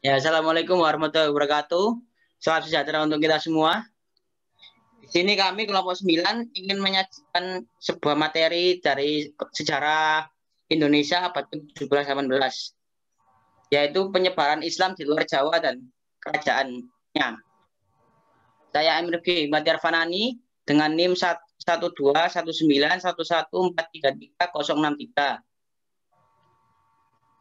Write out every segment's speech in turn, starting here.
Ya, Assalamualaikum warahmatullahi wabarakatuh. Salam sejahtera untuk kita semua. Di sini kami kelompok 9 ingin menyajikan sebuah materi dari sejarah Indonesia abad ke-17-18, yaitu penyebaran Islam di luar Jawa dan kerajaannya. Saya Emir G. Matiar Fanani dengan NIM 1219191433063.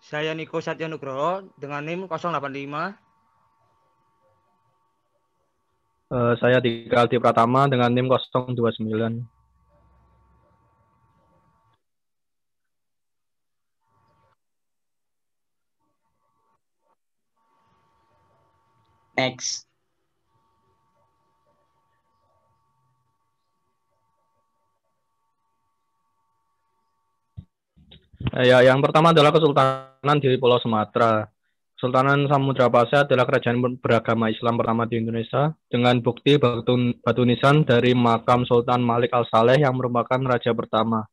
Saya Niko Satya Nugroho dengan NIM 085. Saya Dika Aldi Pratama dengan NIM 029. Next. Ya, yang pertama adalah Kesultanan di Pulau Sumatera. Kesultanan Samudra Pasai adalah kerajaan beragama Islam pertama di Indonesia dengan bukti batu nisan dari makam Sultan Malik Al-Saleh yang merupakan raja pertama.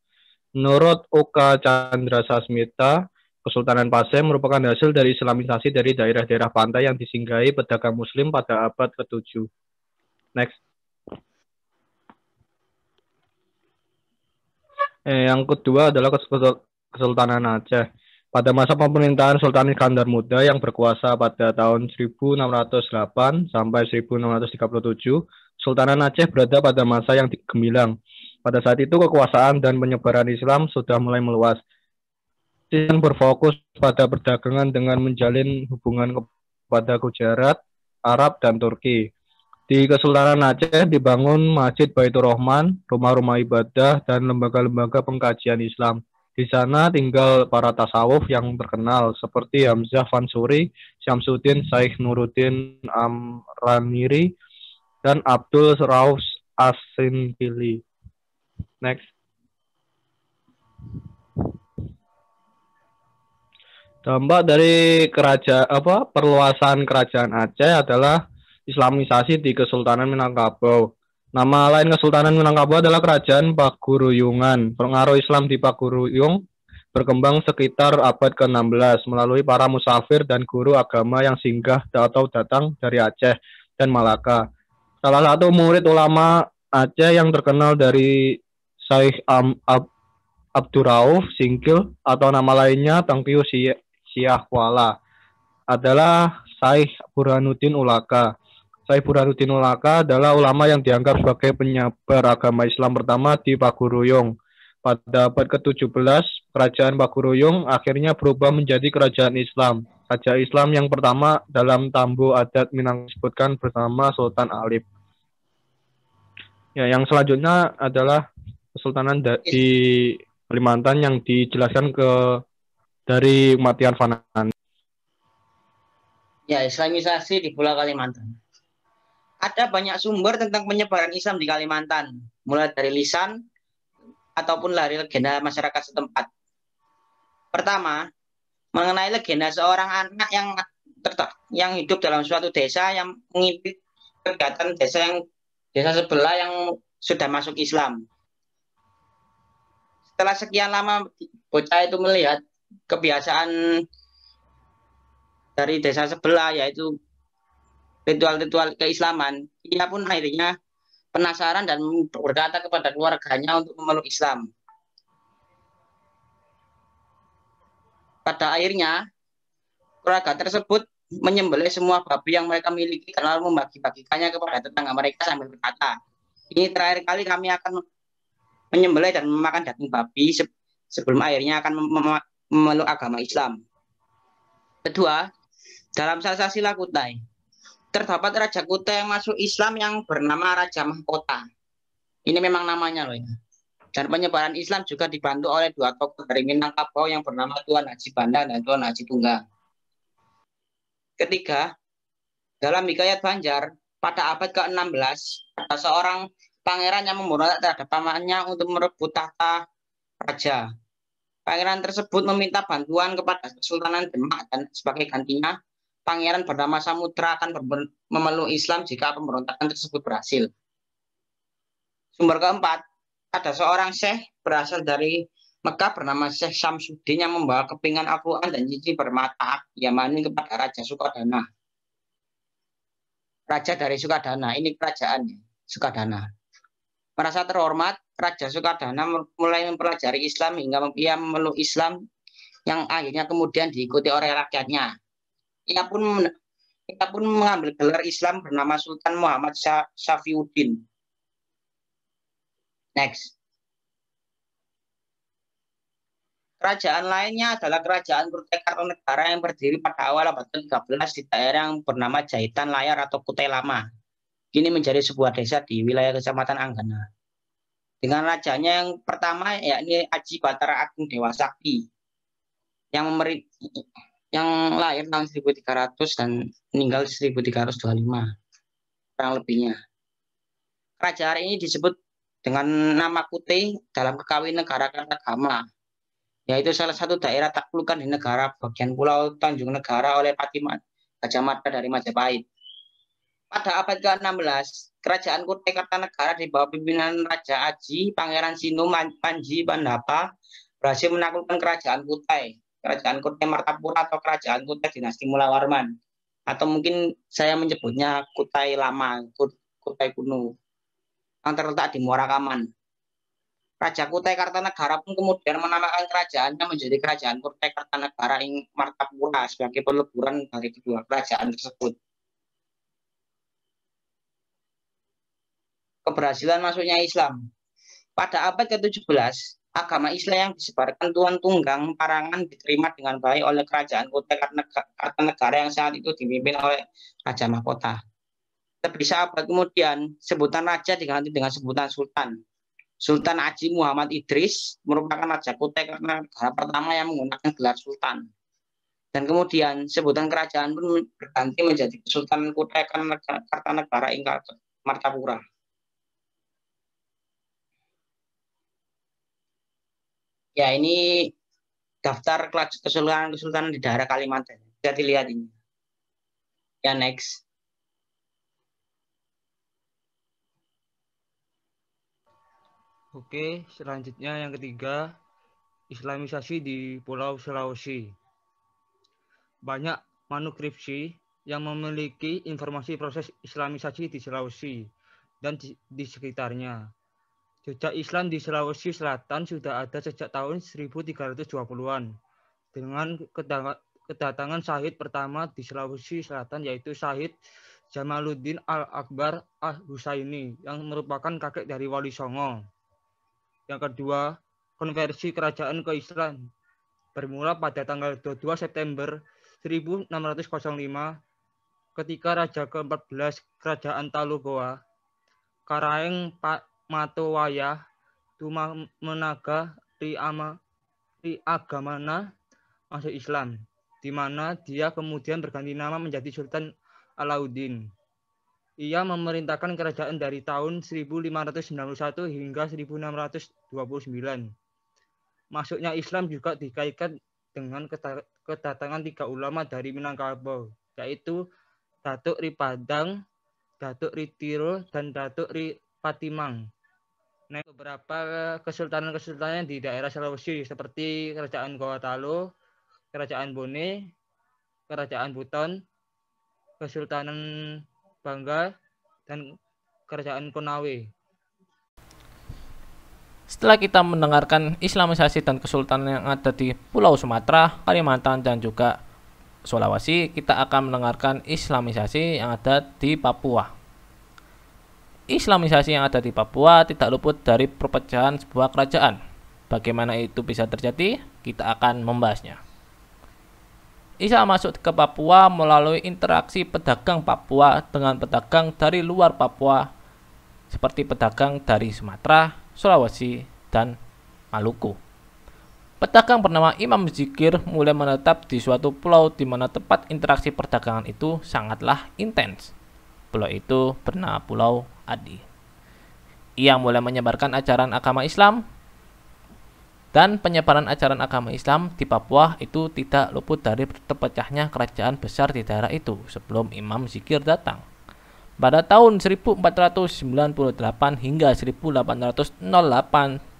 Menurut Oka Chandra Sasmita, Kesultanan Pasai merupakan hasil dari Islamisasi dari daerah-daerah pantai yang disinggahi pedagang Muslim pada abad ke-7. Next. Yang kedua adalah Kesultanan Aceh. Pada masa pemerintahan Sultan Iskandar Muda yang berkuasa pada tahun 1608 sampai 1637, Sultanan Aceh berada pada masa yang gemilang. Pada saat itu kekuasaan dan penyebaran Islam sudah mulai meluas. Dan berfokus pada perdagangan dengan menjalin hubungan kepada Gujarat, Arab, dan Turki. Di Kesultanan Aceh dibangun Masjid Baitur Rahman, rumah-rumah ibadah, dan lembaga-lembaga pengkajian Islam. Di sana tinggal para tasawuf yang terkenal seperti Hamzah Fansuri, Syamsuddin Syekh Nuruddin Amraniri, dan Abdul Rauf As-Sinkili. Next. Dampak dari perluasan kerajaan Aceh adalah Islamisasi di Kesultanan Minangkabau. Nama lain Kesultanan Minangkabau adalah Kerajaan Paguruyungan. Pengaruh Islam di Paguruyung berkembang sekitar abad ke-16 melalui para musafir dan guru agama yang singgah atau datang dari Aceh dan Malaka. Salah satu murid ulama Aceh yang terkenal dari Syekh Abdurrauf Singkil atau nama lainnya Tengkiu Syahwala adalah Syekh Burhanuddin Ulaka. Syekh Burhanuddin Ulaka adalah ulama yang dianggap sebagai penyebar agama Islam pertama di Paguruyung. Pada abad ke-17, kerajaan Paguruyung akhirnya berubah menjadi kerajaan Islam. Raja Islam yang pertama dalam tambu adat Minang disebutkan bersama Sultan Alip. Ya, yang selanjutnya adalah Kesultanan di Kalimantan yang dijelaskan dari Matiar Fanani. Ya, Islamisasi di Pulau Kalimantan. Ada banyak sumber tentang penyebaran Islam di Kalimantan, mulai dari lisan ataupun dari legenda masyarakat setempat. Pertama, mengenai legenda seorang anak yang hidup dalam suatu desa yang mengintip kegiatan desa sebelah yang sudah masuk Islam. Setelah sekian lama bocah itu melihat kebiasaan dari desa sebelah, yaitu ritual-ritual keislaman, ia pun akhirnya penasaran dan berkata kepada keluarganya untuk memeluk Islam. Pada akhirnya, keluarga tersebut menyembelih semua babi yang mereka miliki dan lalu membagi-bagikannya kepada tetangga mereka sambil berkata, ini terakhir kali kami akan menyembelih dan memakan daging babi sebelum akhirnya akan memeluk agama Islam. Kedua, dalam Salsasila Kutai, terdapat Raja Kutai yang masuk Islam yang bernama Raja Mahkota. Ini memang namanya loh ya. Dan penyebaran Islam juga dibantu oleh dua tokoh dari Minangkabau yang bernama Tuan Haji Banda dan Tuan Haji Tunggal. Ketiga, dalam Hikayat Banjar, pada abad ke-16, ada seorang pangeran yang memberontak terhadap pamannya untuk merebut tahta raja. Pangeran tersebut meminta bantuan kepada Kesultanan Demak dan sebagai gantinya, pangeran bernama Samudra akan memeluk Islam jika pemberontakan tersebut berhasil. Sumber keempat, ada seorang syekh berasal dari Mekah bernama Syekh Syamsuddin yang membawa kepingan Al-Quran dan cincin bermata Yamani kepada Raja Sukadana. Raja dari Sukadana, ini kerajaannya, Sukadana. Merasa terhormat, Raja Sukadana mulai mempelajari Islam hingga ia memeluk Islam yang akhirnya kemudian diikuti oleh rakyatnya. Ia pun mengambil gelar Islam bernama Sultan Muhammad Syafiuddin. Next. Kerajaan lainnya adalah Kerajaan Kutai Kartanegara yang berdiri pada awal abad ke-13 di daerah yang bernama Jahitan Layar atau Kutai Lama. Ini menjadi sebuah desa di wilayah Kecamatan Anggana. Dengan rajanya yang pertama yakni Aji Batara Agung Dewa Sakti yang lahir tahun 1300 dan meninggal 1325 kurang lebihnya. Kerajaan ini disebut dengan nama Kutai dalam kekawin negara Kartagama, yaitu salah satu daerah taklukan di negara bagian Pulau Tanjung Negara oleh Patimat Gajah Mada dari Majapahit. Pada abad ke-16, Kerajaan Kutai Kartanegara di bawah pimpinan Raja Aji, Pangeran Sinu Panji Pandapa berhasil menaklukkan Kerajaan Kutai Martapura atau Kerajaan Kutai dinasti Mulawarman, atau mungkin saya menyebutnya Kutai Lama, Kutai kuno, yang terletak di Muara Kaman. Raja Kutai Kartanegara pun kemudian menamakan kerajaannya menjadi Kerajaan Kutai Kartanegara ing Martapura sebagai peleburan dari kedua kerajaan tersebut. Keberhasilan masuknya Islam. Pada abad ke-17, agama Islam yang disebarkan Tuan Tunggang Parangan diterima dengan baik oleh Kerajaan Kutai Kartanegara yang saat itu dipimpin oleh Raja Mahkota. Lebih seabad kemudian, sebutan raja diganti dengan sebutan sultan. Sultan Aji Muhammad Idris merupakan Raja Kutai Kartanegara pertama yang menggunakan gelar sultan. Dan kemudian sebutan kerajaan pun berganti menjadi Kesultanan Kutai Kartanegara ing Martapura. Ya, ini daftar kesultanan di daerah Kalimantan. Bisa dilihat ini. Ya, next. Oke, selanjutnya yang ketiga, Islamisasi di Pulau Sulawesi. Banyak manuskripsi yang memiliki informasi proses Islamisasi di Sulawesi dan di sekitarnya. Jejak Islam di Sulawesi Selatan sudah ada sejak tahun 1320-an dengan kedatangan Syahid pertama di Sulawesi Selatan yaitu Syahid Jamaluddin Al-Akbar Al-Husaini yang merupakan kakek dari Wali Songo. Yang kedua, konversi kerajaan ke Islam bermula pada tanggal 22 September 1605 ketika Raja ke-14 Kerajaan Talugoa, Karaeng Matowayah Tumamenaga Agamana masuk Islam, di mana dia kemudian berganti nama menjadi Sultan Alauddin. Ia memerintahkan kerajaan dari tahun 1591 hingga 1629. Masuknya Islam juga dikaitkan dengan kedatangan 3 ulama dari Minangkabau, yaitu Datuk Ri Padang, Datuk Ri Tiro, dan Datuk Ri Patimang. Nah, beberapa kesultanan di daerah Sulawesi seperti Kerajaan Gorontalo, Kerajaan Bone, Kerajaan Buton, Kesultanan Bangga, dan Kerajaan Konawe. Setelah kita mendengarkan Islamisasi dan kesultanan yang ada di Pulau Sumatera, Kalimantan, dan juga Sulawesi, kita akan mendengarkan Islamisasi yang ada di Papua. Islamisasi yang ada di Papua tidak luput dari perpecahan sebuah kerajaan. Bagaimana itu bisa terjadi? Kita akan membahasnya. Islam masuk ke Papua melalui interaksi pedagang Papua dengan pedagang dari luar Papua, seperti pedagang dari Sumatera, Sulawesi, dan Maluku. Pedagang bernama Imam Zikir mulai menetap di suatu pulau di mana tempat interaksi perdagangan itu sangatlah intens. Pulau itu bernama Pulau Adi. Ia mulai menyebarkan ajaran agama Islam, dan penyebaran ajaran agama Islam di Papua itu tidak luput dari terpecahnya kerajaan besar di daerah itu sebelum Imam Zikir datang. Pada tahun 1498 hingga 1808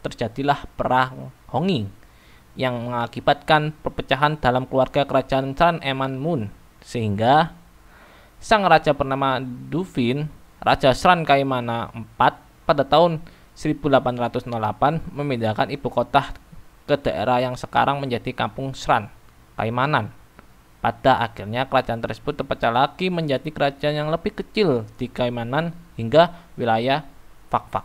terjadilah Perang Hongi yang mengakibatkan perpecahan dalam keluarga kerajaan San Eman-mun, sehingga sang raja bernama Dufin, Raja Sran Kaimana IV, pada tahun 1808 memindahkan ibu kota ke daerah yang sekarang menjadi Kampung Sran, Kaimanan. Pada akhirnya kerajaan tersebut terpecah lagi menjadi kerajaan yang lebih kecil di Kaimanan hingga wilayah Fakfak.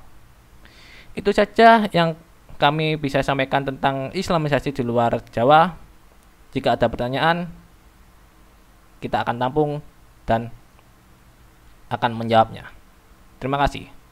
Itu saja yang kami bisa sampaikan tentang Islamisasi di luar Jawa. Jika ada pertanyaan, kita akan tampung dan akan menjawabnya. Terima kasih.